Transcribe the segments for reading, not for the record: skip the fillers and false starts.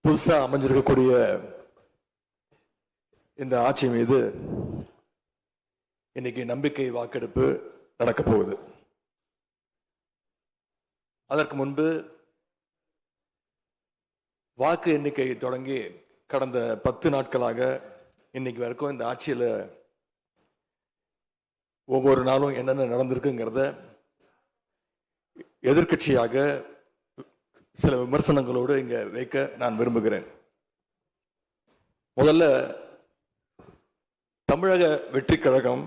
புதுசா அமைஞ்சிருக்கக்கூடிய இந்த ஆட்சி மீது இன்னைக்கு நம்பிக்கை வாக்கெடுப்பு நடக்க போகுது. அதற்கு முன்பு வாக்கு எண்ணிக்கை தொடங்கி கடந்த 10 நாட்களாக இன்னைக்கு வரைக்கும் இந்த ஆட்சியில ஒவ்வொரு நாளும் என்னென்ன நடந்திருக்குங்கிறத எதிர்கட்சியாக சில விமர்சனங்களோடு இங்க வைக்க நான் விரும்புகிறேன். முதல்ல தமிழக வெற்றி கழகம்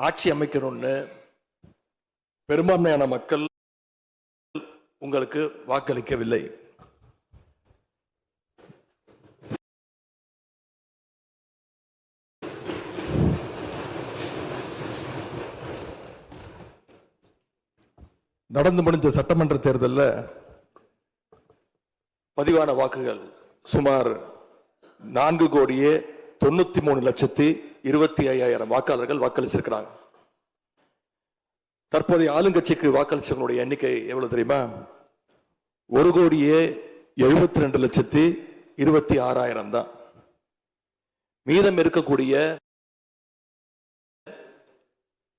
ஆட்சி அமைக்கணும்னு பெரும்பான்மையான மக்கள் உங்களுக்கு வாக்களிக்கவில்லை. நடந்து முடிந்த சட்டமன்ற தேர்தலில் பதிவான வாக்குகள் சுமார் 4,93,25,000 வாக்காளர்கள் வாக்களிச்சிருக்கிறாங்க. தற்போதைய ஆளுங்கட்சிக்கு வாக்களிச்சவங்களுடைய எண்ணிக்கை எவ்வளவு தெரியுமா? 1,72,26,000 தான். மீதம் இருக்கக்கூடிய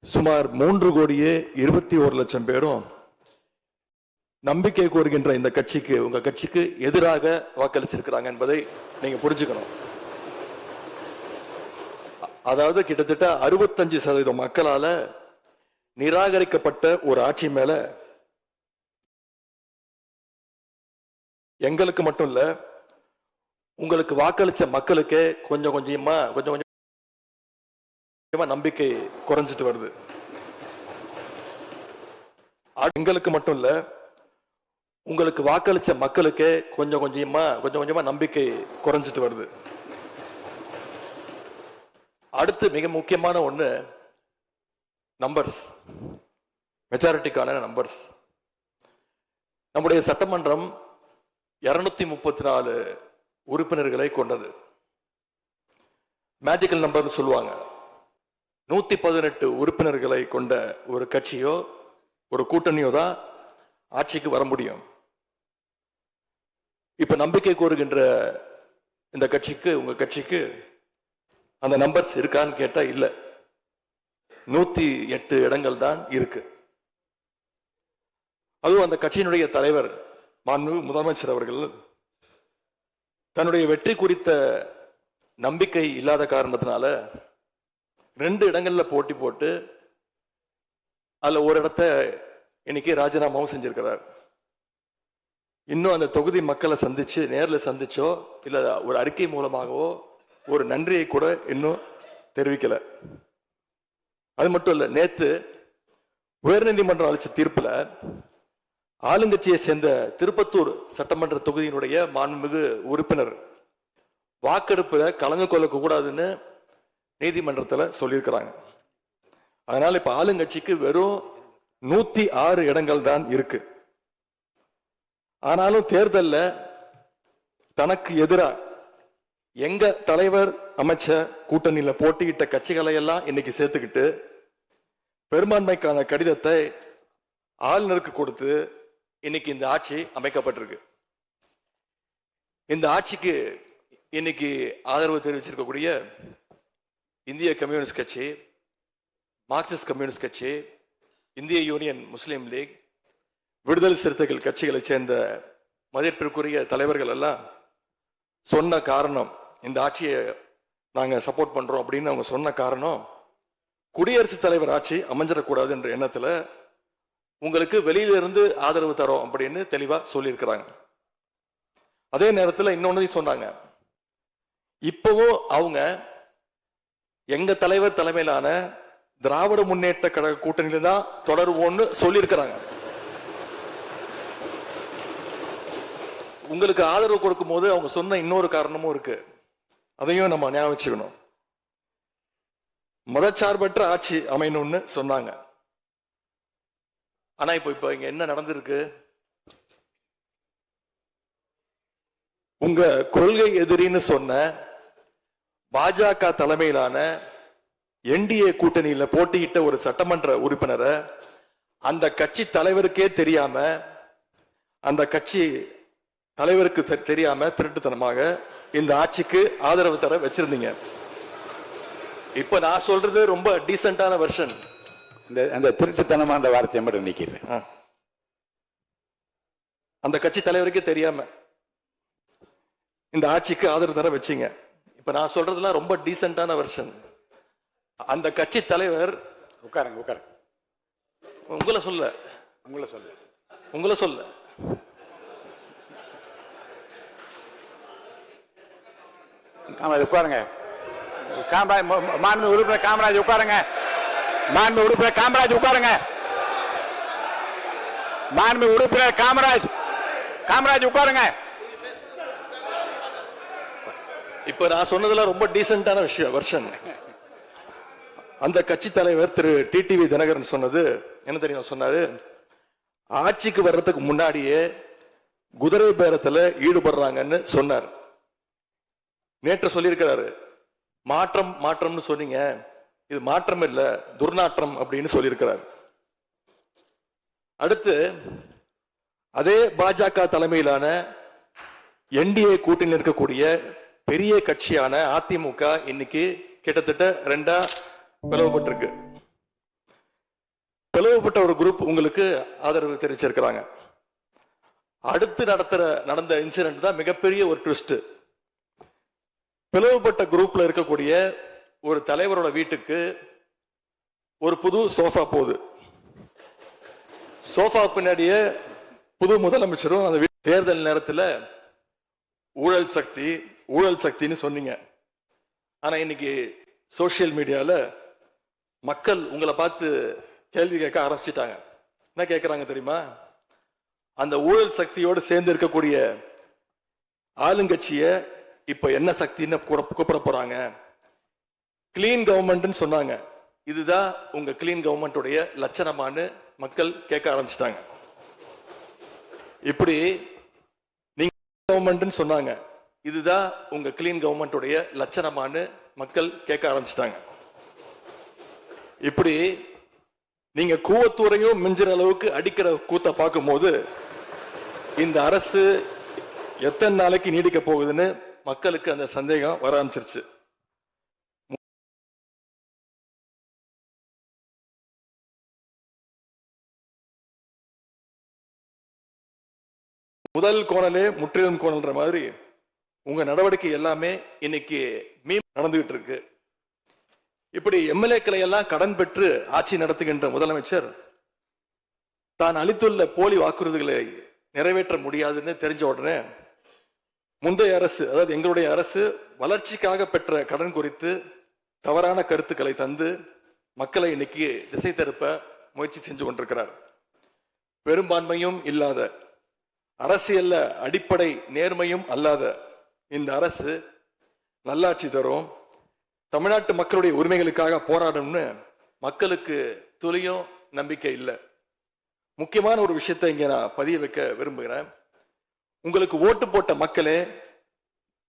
சுமார் 3,21,00,000 பேரும் நம்பிக்கை கோருகின்ற இந்த கட்சிக்கு, உங்க கட்சிக்கு எதிராக வாக்களிச்சிருக்கிறாங்க என்பதை நீங்க புரிஞ்சுக்கணும். அதாவது கிட்டத்தட்ட 65% மக்களால நிராகரிக்கப்பட்ட ஒரு ஆட்சி மேல எங்களுக்கு மட்டும் இல்ல, உங்களுக்கு வாக்களிச்ச மக்களுக்கே கொஞ்சம் கொஞ்சமா நம்பிக்கை குறைஞ்சிட்டு வருது. எங்களுக்கு மட்டும் இல்ல, உங்களுக்கு வாக்களிச்ச மக்களுக்கே கொஞ்சம் கொஞ்சமா நம்பிக்கை குறைஞ்சிட்டு வருது. அடுத்து மிக முக்கியமான ஒண்ணு நம்பர்ஸ், மெஜாரிட்டிக்கான நம்பர்ஸ். நம்முடைய சட்டமன்றம் 234 உறுப்பினர்களை கொண்டது. மேஜிக்கல் நம்பர்னு சொல்லுவாங்க. 118 உறுப்பினர்களை கொண்ட ஒரு கட்சியோ ஒரு கூட்டணியோ தான் ஆட்சிக்கு வர முடியும். இப்ப நம்பிக்கை கோருகின்ற இந்த கட்சிக்கு, உங்க கட்சிக்கு அந்த நம்பர்ஸ் இருக்கான்னு கேட்டா இல்ல. 108 இடங்கள் தான் இருக்கு. அதுவும் அந்த கட்சியினுடைய தலைவர் மாண்புமிகு முதலமைச்சர் அவர்கள் தன்னுடைய வெற்றி குறித்த நம்பிக்கை இல்லாத காரணத்தினால 2 இடங்கள்ல போட்டி போட்டு அதுல ஒரு இடத்தை இன்னைக்கு ராஜினாமாவும் செஞ்சிருக்கிறார். இன்னும் அந்த தொகுதி மக்களை சந்திச்சு, நேரில் சந்திச்சோ இல்ல ஒரு அறிக்கை மூலமாகவோ ஒரு நன்றியை கூட இன்னும் தெரிவிக்கல. அது மட்டும் இல்ல, நேத்து உயர்நீதிமன்றம் அளிச்ச தீர்ப்புல ஆளுங்கட்சியை சேர்ந்த திருப்பத்தூர் சட்டமன்ற தொகுதியினுடைய மாண்புமிகு உறுப்பினர் வாக்கெடுப்புல கலந்து கொள்ள கூடாதுன்னு நீதிமன்றத்தில் சொல்லியிருக்கிறாங்க. அதனால இப்ப ஆளுங்கட்சிக்கு வெறும் 106 இடங்கள் தான் இருக்கு. ஆனாலும் தேர்தல்ல தனக்கு எதிராக எங்க தலைவர் அமைச்ச கூட்டணியில போட்டியிட்ட கட்சிகளை எல்லாம் இன்னைக்கு சேர்த்துக்கிட்டு பெரும்பான்மைக்கான கடிதத்தை ஆளுநருக்கு கொடுத்து இன்னைக்கு இந்த ஆட்சி அமைக்கப்பட்டிருக்கு. இந்த ஆட்சிக்கு இன்னைக்கு ஆதரவு தெரிவிச்சிருக்கக்கூடிய இந்திய கம்யூனிஸ்ட் கட்சி, மார்க்சிஸ்ட் கம்யூனிஸ்ட் கட்சி, இந்திய யூனியன் முஸ்லீம் லீக், விடுதலை சிறுத்தைகள் கட்சிகளை சேர்ந்த மதிப்பிற்குரிய தலைவர்கள் எல்லாம் சொன்ன காரணம், இந்த ஆட்சியை நாங்க சப்போர்ட் பண்றோம் அப்படின்னு அவங்க சொன்ன காரணம், குடியரசுத் தலைவர் ஆட்சி அமைஞ்சிடக்கூடாது என்ற எண்ணத்துல உங்களுக்கு வெளியில இருந்து ஆதரவு தரோம் அப்படின்னு தெளிவா சொல்லியிருக்கிறாங்க. அதே நேரத்தில் இன்னொன்னு சொன்னாங்க, இப்பவும் அவங்க எங்க தலைவர் தலைமையிலான திராவிட முன்னேற்ற கழக கூட்டணியில தான் தொடருவோம்னு சொல்லியிருக்கிறாங்க. உங்களுக்கு ஆதரவு கொடுக்கும் போது அவங்க சொன்ன இன்னொரு காரணமும் இருக்கு, அதையும் நம்ம ஞாபகம் வச்சுக்கணும். மதச்சார்பற்ற ஆட்சி அமையணும்னு சொன்னாங்க. ஆனா இப்ப இங்க என்ன நடந்திருக்கு? உங்க கொள்கை எதிரின்னு சொன்ன பாஜக தலைமையிலான என்டிஏ கூட்டணியில போட்டியிட்ட ஒரு சட்டமன்ற உறுப்பினரை அந்த கட்சி தலைவருக்கே தெரியாம அந்த கட்சி தலைவருக்கு தெரியாம திருட்டுத்தனமாக இந்த ஆட்சிக்கு ஆதரவு தர வச்சிருந்தீங்க. இப்ப நான் சொல்றது ரொம்ப டீசென்டான வெர்ஷன். அந்த திருட்டுத்தனமான வார்த்தையை மட்டும் நிக்கிறேன். அந்த கட்சி தலைவருக்கே தெரியாம இந்த ஆட்சிக்கு ஆதரவு தர வச்சீங்க. இப்ப நான் சொல்றதுலாம் ரொம்ப டீசென்டான வெர்ஷன். அந்த கட்சி தலைவர் உட்காருங்க உட்காருங்க. உங்களை சொல்ல உட்காருங்க. மாண்பு உறுப்பினர் காமராஜ் உட்காருங்க. மாண்பு உறுப்பினர் காமராஜ் உட்காருங்க. மாண்பு உறுப்பினர் காமராஜ் உட்காருங்க. இப்ப நான் சொன்னதுல ரொம்ப டீசென்டான விஷயம் வெர்ஷன். அந்த கட்சி தலைவர் திரு டிடிவி தினகரன் சொன்னது என்ன தெரியும்? சொன்னாரு, ஆட்சிக்கு வர்றதுக்கு முன்னாடியே குதிரை பேரத்துல ஈடுபடுறாங்கன்னு சொன்னார். நேற்று சொல்லியிருக்கிறாரு, மாற்றம்னு சொன்னீங்க, இது மாற்றம் இல்ல துர்நாற்றம் அப்படின்னு சொல்லியிருக்கிறார். அடுத்து அதே பாஜக தலைமையிலான என்டிஏ கூட்டணியில் இருக்கக்கூடிய பெரிய கட்சியான அதிமுக இன்னைக்கு கிட்டத்தட்ட 2 பிளவுபட்டிருக்கு. பிளவுபட்ட ஒரு குரூப் உங்களுக்கு ஆதரவு தெரிவிச்சிருக்கிறாங்க. அடுத்து நடந்த இன்சிடென்ட் தான் மிகப்பெரிய ஒரு ட்விஸ்ட். பிளவுபட்ட குரூப்ல இருக்கக்கூடிய ஒரு தலைவரோட வீட்டுக்கு ஒரு புது சோஃபா போகுது. சோஃபா பின்னாடியே புது முதலமைச்சரும் அந்த தேர்தல் நேரத்தில் ஊழல் சக்தின்னு சொன்னீங்க. ஆனா இன்னைக்கு சோசியல் மீடியால மக்கள் உங்களை பார்த்து கேள்வி கேட்க ஆரம்பிச்சிட்டாங்க. என்ன கேட்கிறாங்க தெரியுமா? அந்த ஊழல் சக்தியோடு சேர்ந்து இருக்கக்கூடிய ஆளுங்கட்சிய இப்ப என்ன சக்தின்னு கூப்பிட போறாங்க. கிளீன் கவர்மெண்ட் சொன்னாங்க. இதுதான் உங்க கிளீன் கவர்மெண்ட்டுடைய லட்சணமானு மக்கள் கேட்க ஆரம்பிச்சிட்டாங்க. இப்படி நீங்க கவர்மெண்ட் சொன்னாங்க, இதுதான் உங்க கிளீன் கவர்மெண்ட்டுடைய லட்சணமானு மக்கள் கேட்க ஆரம்பிச்சிட்டாங்க. இப்படி நீங்க கூவத்தூரையும் மிஞ்சிற அளவுக்கு அடிக்கிற கூத்த பார்க்கும் போது இந்த அரசு எத்தனை நாளைக்கு நீடிக்க போகுதுன்னு மக்களுக்கு அந்த சந்தேகம் வர ஆரம்பிச்சிருச்சு. முதல் கோணலே முற்றிலும் கோணல்ன்ற மாதிரி உங்க நடவடிக்கை எல்லாமே இன்னைக்கு நடந்துகிட்டு இருக்கு. இப்படி எம்எல்ஏக்களை எல்லாம் கடன் பெற்று ஆட்சி நடத்துகின்ற முதலமைச்சர் தான் அளித்துள்ள போலி வாக்குறுதிகளை நிறைவேற்ற முடியாதுன்னு தெரிஞ்ச உடனே முந்தைய அரசு, அதாவது எங்களுடைய அரசு வளர்ச்சிக்காக பெற்ற கடன் குறித்து தவறான கருத்துக்களை தந்து மக்களை இன்னைக்கு திசை திருப்ப முயற்சி செஞ்சு கொண்டிருக்கிறார். பெரும்பான்மையும் இல்லாத, அரசியல்ல அடிப்படை நேர்மையும் அல்லாத இந்த அரசு நல்லாட்சி தரும், தமிழ்நாட்டு மக்களுடைய உரிமைகளுக்காக போராடும்னு மக்களுக்கு துளியும் நம்பிக்கை இல்லை. முக்கியமான ஒரு விஷயத்தை இங்க நான் பதிய வைக்க விரும்புகிறேன். உங்களுக்கு ஓட்டு போட்ட மக்களே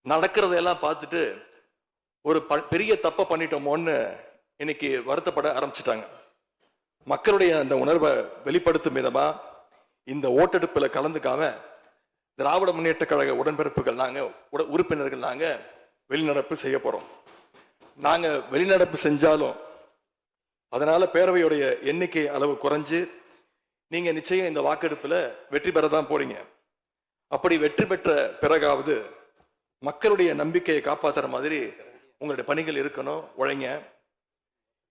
நடக்கிறதையெல்லாம் பார்த்துட்டு ஒரு பெரிய தப்ப பண்ணிட்டோமோன்னு இன்னைக்கு வருத்தப்பட ஆரம்பிச்சிட்டாங்க. மக்களுடைய அந்த உணர்வை வெளிப்படுத்தும் விதமா இந்த ஓட்டெடுப்புல கலந்துக்காம திராவிட முன்னேற்ற கழக உடன்பிறப்புகள் உறுப்பினர்கள் நாங்க வெளிநடப்பு செய்ய போறோம். நாங்க வெளிநடப்பு செஞ்சாலும் அதனால பேரவையுடைய எண்ணிக்கை அளவு குறைஞ்சு நீங்க நிச்சயம் இந்த வாக்கெடுப்புல வெற்றி பெறதான் போறீங்க. அப்படி வெற்றி பெற்ற பிறகாவது மக்களுடைய நம்பிக்கையை காப்பாற்றுற மாதிரி உங்களுடைய பணிகள் இருக்கணும், உழைங்க.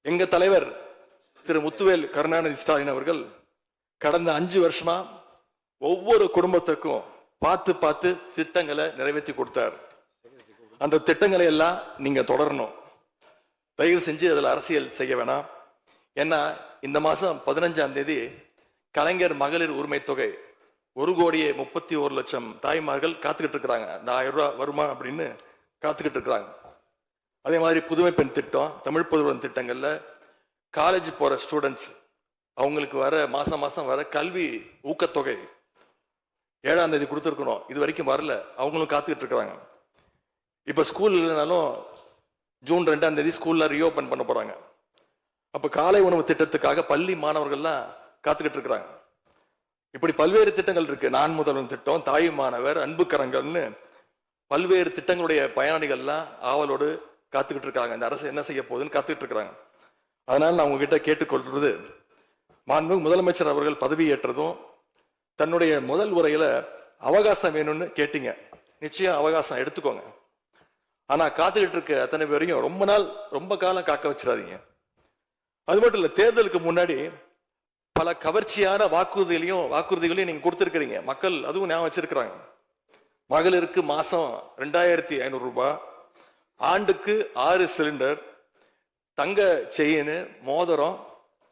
எங்க தலைவர் திரு முத்துவேல் கருணாநிதி ஸ்டாலின் அவர்கள் கடந்த 5 வருஷமா ஒவ்வொரு குடும்பத்துக்கும் பார்த்து திட்டங்களை நிறைவேற்றி கொடுத்தார். அந்த திட்டங்களை எல்லாம் நீங்க தொடரணும். தயவு செஞ்சு அதுல அரசியல் செய்ய வேணாம். ஏன்னா இந்த மாசம் 15ஆம் தேதி கலைஞர் மகளிர் உரிமை தொகை 1,31,00,000 தாய்மார்கள் காத்துக்கிட்டு இருக்கிறாங்க. அந்த 1000 ரூபாய் வருமா அப்படின்னு காத்துக்கிட்டு இருக்கிறாங்க. அதே மாதிரி புதுமை பெண் திட்டம், தமிழ் புதுவன் திட்டங்கள்ல காலேஜ் போற ஸ்டூடெண்ட்ஸ் அவங்களுக்கு வர மாசம் வர கல்வி ஊக்கத்தொகை 7ஆம் தேதி கொடுத்துருக்கணும், இது வரைக்கும் வரல, அவங்களும் காத்துக்கிட்டு இருக்கிறாங்க. இப்ப ஸ்கூல் இல்லைனாலும் ஜூன் 2ஆம் தேதி ஸ்கூல்ல ரீஓபன் பண்ண போறாங்க. அப்ப காலை உணவு திட்டத்துக்காக பள்ளி மாணவர்கள்லாம் காத்துக்கிட்டு இருக்கிறாங்க. இப்படி பல்வேறு திட்டங்கள் இருக்கு. நான் முதல்வன் திட்டம், தாய் மாணவர், அன்பு கரங்கள்னு பல்வேறு திட்டங்களுடைய பயனாளிகள்லாம் ஆவலோடு காத்துக்கிட்டு இருக்காங்க. இந்த அரசு என்ன செய்ய போகுதுன்னு காத்துக்கிட்டு இருக்கிறாங்க. அதனால நான் உங்ககிட்ட கேட்டுக்கொள்றது, மாண்புமிகு முதலமைச்சர் அவர்கள் பதவி ஏற்றதும் தன்னுடைய முதல் உரையில அவகாசம் வேணும்னு கேட்டீங்க. நிச்சயம் அவகாசம் எடுத்துக்கோங்க. ஆனா காத்துக்கிட்டு இருக்க அத்தனை பேரையும் ரொம்ப காலம் காக்க வச்சிடாதீங்க. அது மட்டும் இல்ல, தேர்தலுக்கு முன்னாடி பல கவர்ச்சியான வாக்குறுதிகளையும் நீங்க கொடுத்திருக்கிறீங்க. மக்கள் அதுவும் ஞாபகம் வச்சிருக்கிறாங்க. மகளிருக்கு மாசம் 2500 ரூபாய், ஆண்டுக்கு 6 சிலிண்டர், தங்க செயின், மோதிரம்,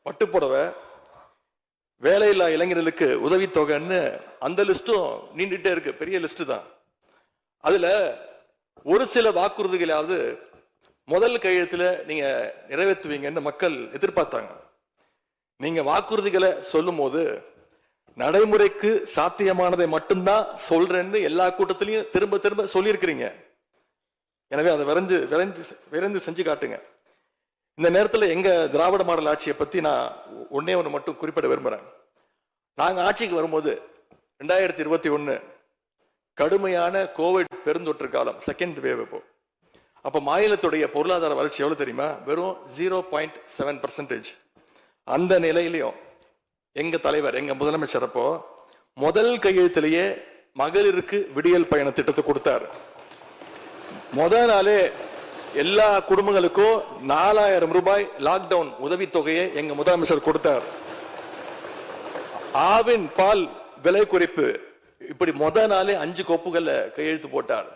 பட்டுப்புடவை, வேலையில்லா இளைஞர்களுக்கு உதவித்தொகைன்னு அந்த லிஸ்டும் நீண்டுட்டே இருக்கு. பெரிய லிஸ்ட் தான். அதுல ஒரு சில வாக்குறுதிகளாவது முதல் கையெழுத்துல நீங்க நிறைவேற்றுவீங்கன்னு மக்கள் எதிர்பார்த்தாங்க. நீங்க வாக்குறுதிகளை சொல்லும் போது நடைமுறைக்கு சாத்தியமானதை மட்டும்தான் சொல்றேன்னு எல்லா கூட்டத்திலையும் திரும்ப திரும்ப சொல்லியிருக்கிறீங்க. எனவே அதை விரைந்து செஞ்சு காட்டுங்க. இந்த நேரத்தில் எங்க திராவிட மாடல் ஆட்சியை பத்தி நான் ஒன்னே ஒன்று மட்டும் குறிப்பிட விரும்புறேன். நாங்க ஆட்சிக்கு வரும்போது 2021 கடுமையான கோவிட் பெருந்தொற்று காலம், செகண்ட் வேவ். அப்ப மாநிலத்துடைய பொருளாதார வளர்ச்சி எவ்வளவு தெரியுமா? வெறும் 0.7%. அந்த நிலையிலையும் எங்க தலைவர், எங்க முதலமைச்சர் அப்போ முதல் கையெழுத்திலேயே மகளிருக்கு விடியல் பயண திட்டத்தை கொடுத்தார். முதல் நாளே எல்லா குடும்பங்களுக்கும் 4000 ரூபாய் லாக்டவுன் உதவித்தொகையை எங்க முதலமைச்சர் கொடுத்தார். ஆவின் பால் விலை குறைப்பு, இப்படி முதல் நாளே 5 கோப்புகள்ல கையெழுத்து போட்டார்.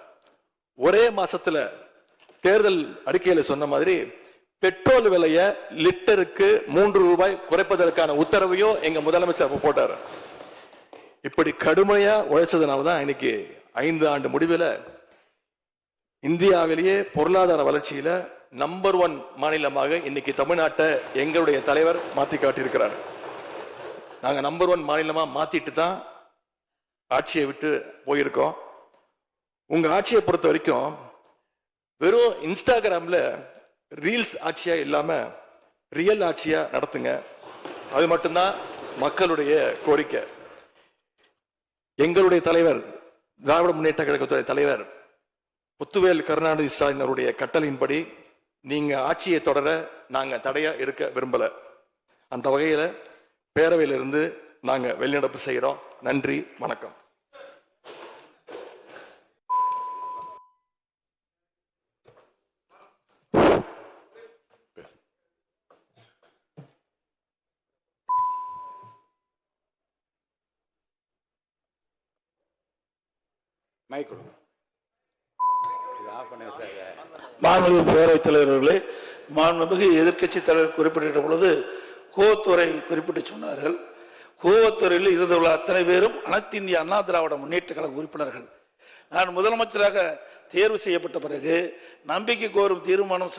ஒரே மாசத்துல தேர்தல் அறிக்கையில சொன்ன மாதிரி பெட்ரோல் விலைய லிட்டருக்கு 3 ரூபாய் குறைப்பதற்கான உத்தரவையும் எங்க முதலமைச்சர் போட்டார். இப்படி கடுமையா உழைச்சதுனாலதான் இன்னைக்கு 5 ஆண்டு முடிவில் இந்தியாவிலேயே பொருளாதார வளர்ச்சியில நம்பர் 1 மாநிலமாக இன்னைக்கு தமிழ்நாட்டை எங்களுடைய தலைவர் மாத்தி காட்டியிருக்கிறார். நாங்க நம்பர் 1 மாநிலமா மாத்திட்டு தான் ஆட்சியை விட்டு போயிருக்கோம். உங்க ஆட்சியை பொறுத்த வரைக்கும் வெறும் இன்ஸ்டாகிராம்ல ரீல்ஸ் ஆட்சியா இல்லாம ரியல் ஆட்சியா நடத்துங்க. அது மட்டும்தான் மக்களுடைய கோரிக்கை. எங்களுடைய தலைவர், திராவிட முன்னேற்ற கழகத்துடைய தலைவர் முத்துவேல் கருணாநிதி ஸ்டாலின் அவருடைய கட்டளையின்படி நீங்க ஆட்சியை தொடர நாங்க தடையா இருக்க விரும்பல. அந்த வகையில பேரவையிலிருந்து நாங்க வெளிநடப்பு செய்கிறோம். நன்றி, வணக்கம். மாண்புமிகு பேரவைத் தலைவர்களே, மாண்புமிகு எதிர்க்கட்சி தலைவர் குறிப்பிட்ட பொழுது கோவத்துறை குறிப்பிட்டு சொன்னார்கள். கோவத்துறையில் இருந்துள்ள அத்தனை பேரும் அனைத்து இந்திய அண்ணா திராவிட முன்னேற்ற கழக உறுப்பினர்கள். நான் முதலமைச்சராக தேர்வு செய்யப்பட்ட பிறகு நம்பிக்கை கோரும் தீர்மானம்